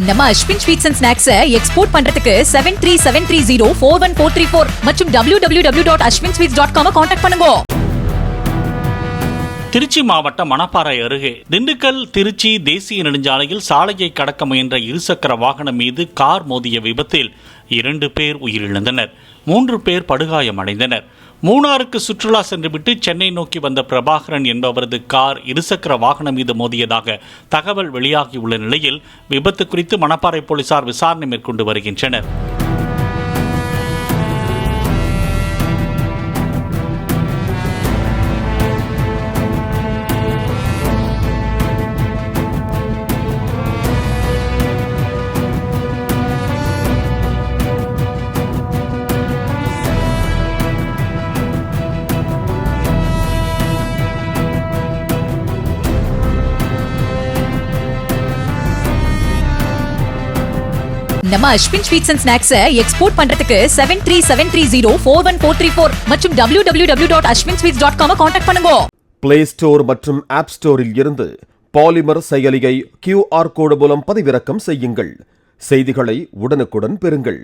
நம்ம Ashwin sweets and snacks export பண்றதுக்கு 7373041434 மற்றும் www.ashwinsweets.com கான்டாக்ட் பண்ணுங்க. திருச்சி மாவட்டம் மணப்பாறை அருகே திண்டுக்கல் திருச்சி தேசிய நெடுஞ்சாலையில் சாலையை கடக்க முயன்ற இருசக்கர வாகனம் மீது கார் மோதிய விபத்தில் 2 பேர் உயிரிழந்தனர், 3 பேர் படுகாயமடைந்தனர். மூணாருக்கு சுற்றுலா சென்றுவிட்டு சென்னை நோக்கி வந்த பிரபாகரன் என்பவரது கார் இருசக்கர வாகனம் மீது மோதியதாக தகவல் வெளியாகியுள்ள நிலையில் விபத்து குறித்து மணப்பாறை போலீசார் விசாரணை மேற்கொண்டு வருகின்றனர். நம்ம Ashwin sweets and snacks export பண்றதுக்கு 7373041434 மற்றும் www.ashwinsweets.com கான்டாக்ட் பண்ணுங்க. பிளே ஸ்டோர் மற்றும் ஆப் ஸ்டோரில் இருந்து பாலிமர் செயலியை QR கோடு மூலம் பதிவிறக்கம் செய்யுங்கள். செய்திகளை உடனுக்குடன் பெறுங்கள்.